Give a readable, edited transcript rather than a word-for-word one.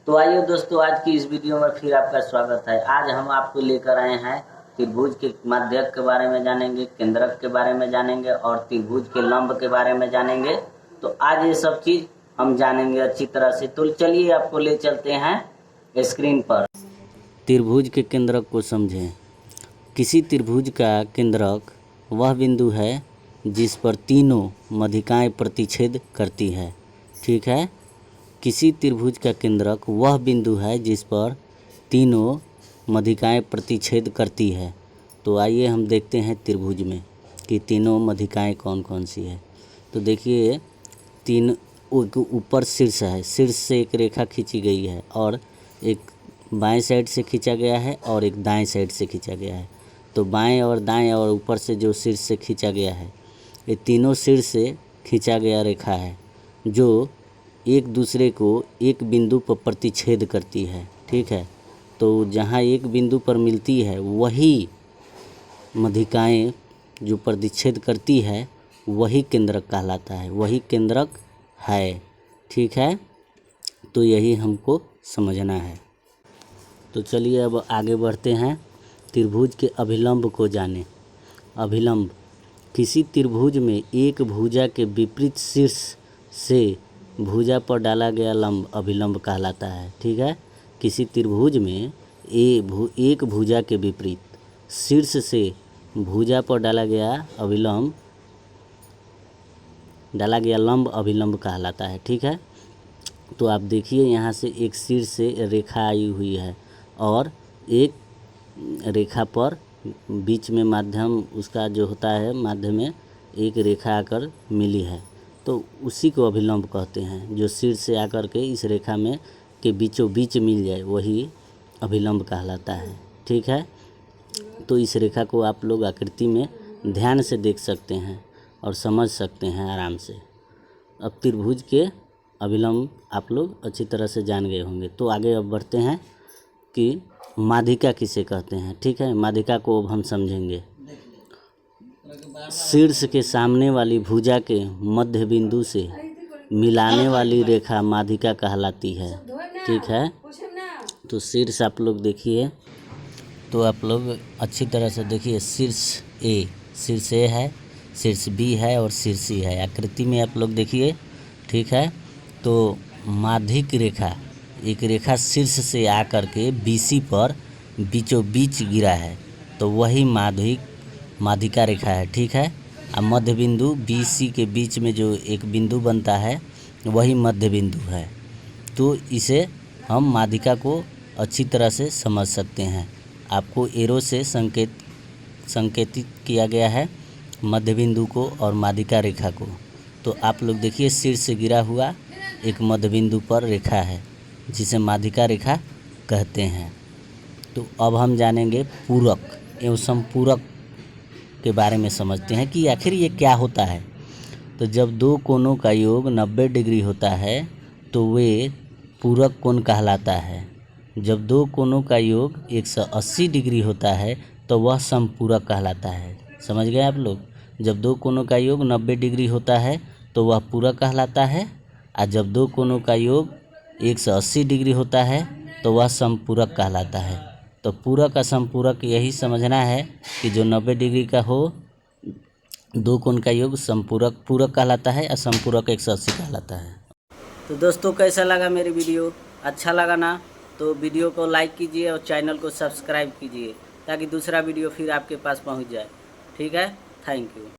तो आइए दोस्तों, आज की इस वीडियो में फिर आपका स्वागत है। आज हम आपको लेकर आए हैं त्रिभुज के माध्यक के बारे में जानेंगे, केंद्रक के बारे में जानेंगे और त्रिभुज के लंब के बारे में जानेंगे। तो आज ये सब चीज हम जानेंगे अच्छी तरह से। तो चलिए आपको ले चलते हैं स्क्रीन पर। त्रिभुज के केंद्रक को समझें। किसी त्रिभुज का केंद्रक वह बिंदु है जिस पर तीनों मध्यिकाएं प्रतिच्छेद करती है। ठीक है। किसी त्रिभुज का केंद्रक वह बिंदु है जिस पर तीनों मध्यिकाएं प्रतिच्छेद करती है। तो आइए हम देखते हैं त्रिभुज में कि तीनों मध्यिकाएं कौन कौन सी है। तो देखिए, तीन ऊपर शीर्ष है, शीर्ष से एक रेखा खींची गई है और एक बाएं साइड से खींचा गया है और एक दाएं साइड से खींचा गया है। तो बाएं और दाएं और ऊपर से जो शीर्ष से खींचा गया है, ये तीनों शीर्ष से खींचा गया रेखा है जो एक दूसरे को एक बिंदु पर प्रतिच्छेद करती है। ठीक है। तो जहाँ एक बिंदु पर मिलती है वही मध्यिकाएं जो प्रतिच्छेद करती है वही केंद्रक कहलाता है, वही केंद्रक है। ठीक है। तो यही हमको समझना है। तो चलिए अब आगे बढ़ते हैं, त्रिभुज के अभिलंब को जानें। अभिलंब किसी त्रिभुज में एक भुजा के विपरीत शीर्ष से भुजा पर डाला गया लंब अभिलंब कहलाता है। ठीक है। किसी त्रिभुज में एक भुजा के विपरीत शीर्ष से भुजा पर डाला गया लंब अभिलंब कहलाता है। ठीक है। तो आप देखिए, यहाँ से एक शीर्ष से रेखा आई हुई है और एक रेखा पर बीच में माध्यम उसका जो होता है, माध्य में एक रेखा आकर मिली है, तो उसी को अभिलंब कहते हैं। जो शीर्ष से आकर के इस रेखा में के बीचों बीच मिल जाए वही अभिलंब कहलाता है। ठीक है। तो इस रेखा को आप लोग आकृति में ध्यान से देख सकते हैं और समझ सकते हैं आराम से। अब त्रिभुज के अभिलंब आप लोग अच्छी तरह से जान गए होंगे। तो आगे अब बढ़ते हैं कि माध्यिका किसे कहते हैं। ठीक है। माध्यिका को अब हम समझेंगे। शीर्ष के सामने वाली भुजा के मध्य बिंदु से मिलाने वाली रेखा माध्यिका कहलाती है। ठीक है। तो शीर्ष आप लोग देखिए, तो आप लोग अच्छी तरह से देखिए। शीर्ष ए है, शीर्ष बी है और शीर्ष सी है। आकृति में आप लोग देखिए। ठीक है। तो माध्यिक रेखा, एक रेखा शीर्ष से आकर के बीसी पर बीचों बीच गिरा है, तो वही माध्यिका रेखा है। ठीक है। अब मध्य बिंदु बी सी के बीच में जो एक बिंदु बनता है वही मध्य बिंदु है। तो इसे हम माध्यिका को अच्छी तरह से समझ सकते हैं। आपको एरो से संकेतित किया गया है मध्य बिंदु को और माध्यिका रेखा को। तो आप लोग देखिए, शीर्ष से गिरा हुआ एक मध्य बिंदु पर रेखा है जिसे माध्यिका रेखा कहते हैं। तो अब हम जानेंगे पूरक एवं संपूरक के बारे में समझते हैं कि आखिर ये क्या होता है। तो जब दो कोणों का योग 90 डिग्री होता है तो वे पूरक कोण कहलाता है। जब दो कोणों का योग 180 डिग्री होता है तो वह संपूरक कहलाता है। समझ गए आप लोग। जब दो कोणों का योग 90 डिग्री होता है तो वह पूरक कहलाता है, और जब दो कोणों का योग 180 डिग्री होता है तो वह संपूरक कहलाता है। तो पूरक और संपूरक यही समझना है कि जो 90 डिग्री का हो, दो कोण का योग पूरक कहलाता है और संपूरक 180 कहलाता है। तो दोस्तों, कैसा लगा मेरी वीडियो? अच्छा लगा ना? तो वीडियो को लाइक कीजिए और चैनल को सब्सक्राइब कीजिए ताकि दूसरा वीडियो फिर आपके पास पहुंच जाए। ठीक है। Thank you.